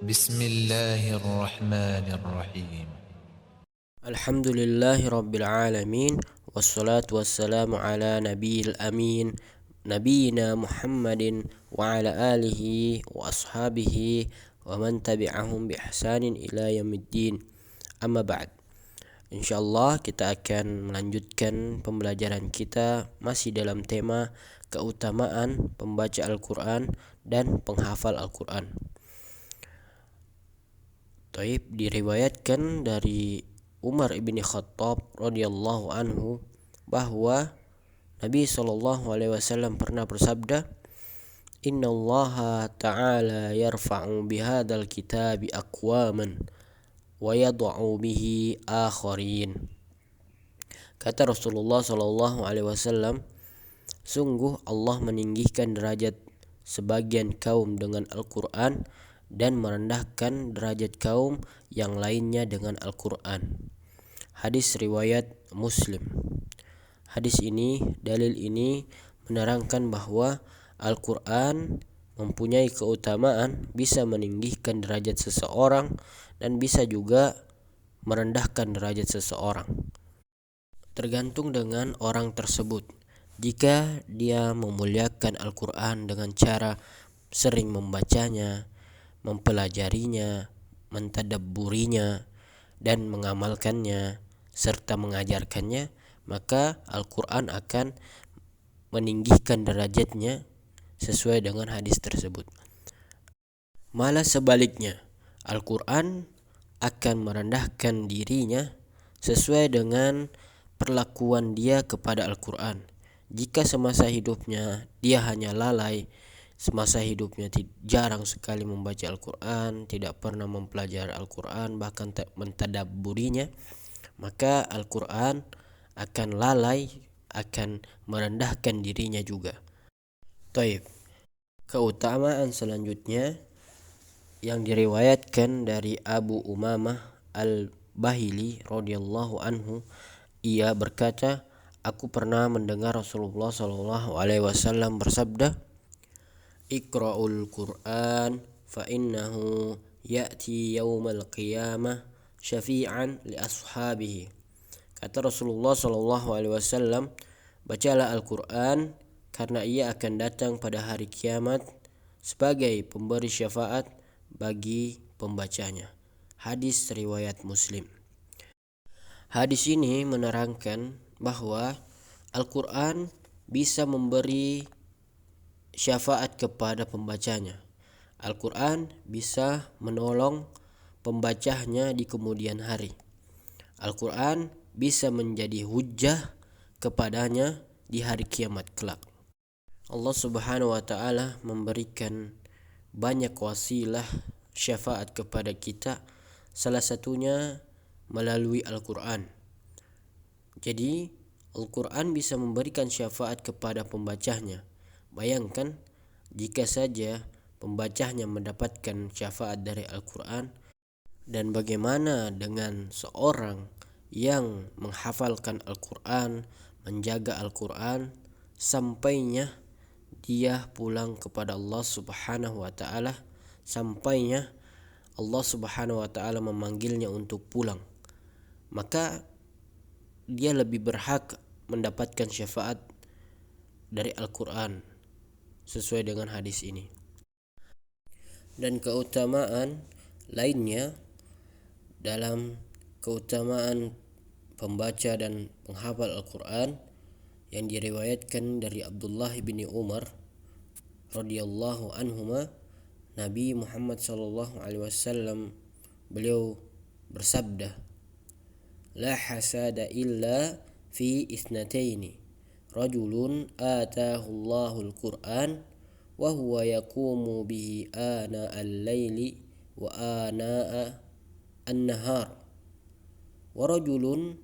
بسم الله الرحمن الرحيم. Alhamdulillahi Rabbil Alamin. Wassalatu wassalamu ala nabiyil amin, nabiyina Muhammadin wa ala alihi wa ashabihi wa man tabi'ahum bi ihsanin ila yaumiddin. Amma ba'd. Insyaallah kita akan melanjutkan pembelajaran kita masih dalam tema keutamaan pembaca Al-Quran dan penghafal Al-Quran. Taib, diriwayatkan dari Umar ibni Khattab radhiyallahu anhu bahwa Nabi SAW pernah bersabda, Inna Allah Ta'ala yarfa'u bihadal kitabi aqwaman wa yad'u bihi akharin. Kata Rasulullah SAW, sungguh Allah meninggikan derajat sebagian kaum dengan Al-Quran dan merendahkan derajat kaum yang lainnya dengan Al-Quran. Hadis riwayat Muslim. Dalil ini menerangkan bahwa Al-Quran mempunyai keutamaan bisa meninggikan derajat seseorang dan bisa juga merendahkan derajat seseorang, tergantung dengan orang tersebut. Jika dia memuliakan Al-Quran dengan cara sering membacanya, mempelajarinya, mentadabburinya, dan mengamalkannya serta mengajarkannya, maka Al-Quran akan meninggikan derajatnya sesuai dengan hadis tersebut. Malah sebaliknya, Al-Quran akan merendahkan dirinya sesuai dengan perlakuan dia kepada Al-Quran. Jika semasa hidupnya dia hanya lalai, semasa hidupnya jarang sekali membaca Al-Quran, tidak pernah mempelajari Al-Quran, bahkan mentadabburinya, maka Al-Quran akan lalai, akan merendahkan dirinya juga. Taib. Keutamaan selanjutnya yang diriwayatkan dari Abu Umamah Al-Bahili radhiyallahu anhu, ia berkata, aku pernah mendengar Rasulullah SAW bersabda, Iqra'ul Qur'an fa innahu ya'ti yaumal qiyamah syafi'an li ashabihi. Kata Rasulullah SAW, bacalah Al-Quran karena ia akan datang pada hari kiamat sebagai pemberi syafaat bagi pembacanya. Hadis riwayat Muslim. Hadis ini menerangkan bahwa Al-Quran bisa memberi syafaat kepada pembacanya. Al-Quran bisa menolong pembacanya di kemudian hari. Al-Quran bisa menjadi hujjah kepadanya di hari kiamat kelak. Allah Subhanahu wa Ta'ala memberikan banyak wasilah syafaat kepada kita, salah satunya melalui Al-Quran. Jadi Al-Quran bisa memberikan syafaat kepada pembacanya. Bayangkan jika saja pembacanya mendapatkan syafaat dari Al-Quran, dan bagaimana dengan seorang yang menghafalkan Al-Quran, menjaga Al-Quran, sampainya dia pulang kepada Allah Subhanahu wa Ta'ala, sampainya Allah Subhanahu wa Ta'ala memanggilnya untuk pulang, maka dia lebih berhak mendapatkan syafaat dari Al-Quran sesuai dengan hadis ini. Dan keutamaan lainnya dalam keutamaan pembaca dan penghafal Al-Quran yang diriwayatkan dari Abdullah bin Umar radhiyallahu anhuma, Nabi Muhammad SAW beliau bersabda, la hasada illa fi isnataini, rajulun atahu Allahul Qur'an wa huwa yaqumu bihi ana al-laili wa ana an-nahar, wa rajulun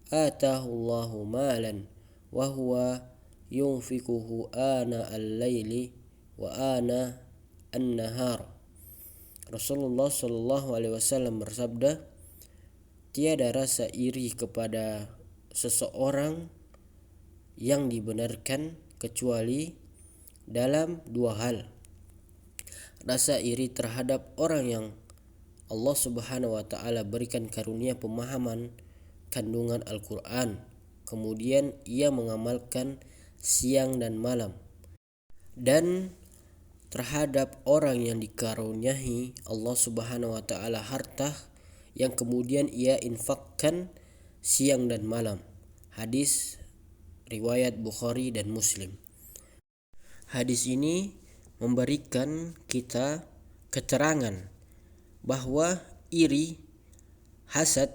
atahu Allahu malan wa huwa yunfikuhu ana al-laili wa ana an-nahar. Rasulullah SAW bersabda, tiada rasa iri kepada seseorang yang dibenarkan kecuali dalam dua hal. Rasa iri terhadap orang yang Allah Subhanahu wa taala berikan karunia pemahaman kandungan Al-Qur'an, kemudian ia mengamalkan siang dan malam. Dan terhadap orang yang dikaruniai Allah Subhanahu wa taala harta yang kemudian ia infakkan siang dan malam. Hadis riwayat Bukhari dan Muslim. Hadis ini memberikan kita keterangan bahwa iri, hasad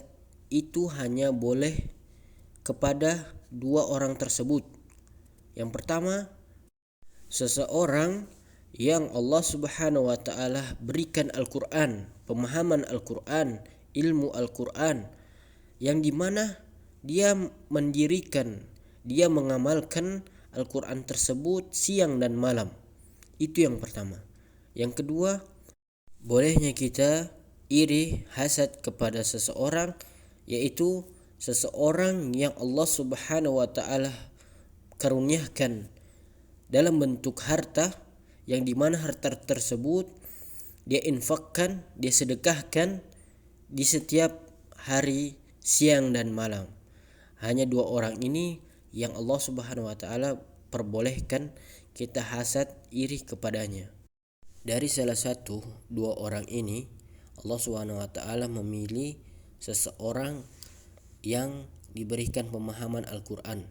itu hanya boleh kepada dua orang tersebut. Yang pertama, seseorang yang Allah Subhanahu wa taala berikan Al-Qur'an, pemahaman Al-Qur'an, ilmu Al-Qur'an, yang dimana dia mengamalkan Al-Qur'an tersebut siang dan malam. Itu yang pertama. Yang kedua, bolehnya kita iri, hasad kepada seseorang, yaitu seseorang yang Allah Subhanahu wa taala karuniakan dalam bentuk harta, yang dimana harta tersebut dia infakkan, dia sedekahkan di setiap hari siang dan malam. Hanya dua orang ini yang Allah Subhanahu wa taala perbolehkan kita hasad, iri kepadanya. Dari salah satu dua orang ini Allah Subhanahu wa taala memilih seseorang yang diberikan pemahaman Al-Qur'an,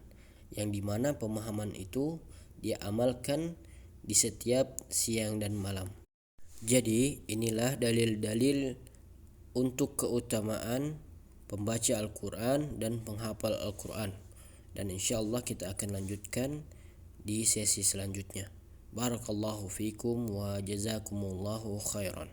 yang dimana pemahaman itu dia amalkan di setiap siang dan malam. Jadi inilah dalil-dalil untuk keutamaan pembaca Al-Quran dan penghafal Al-Quran. Dan insyaallah kita akan lanjutkan di sesi selanjutnya. Barakallahu fikum wa jazakumullahu khairan.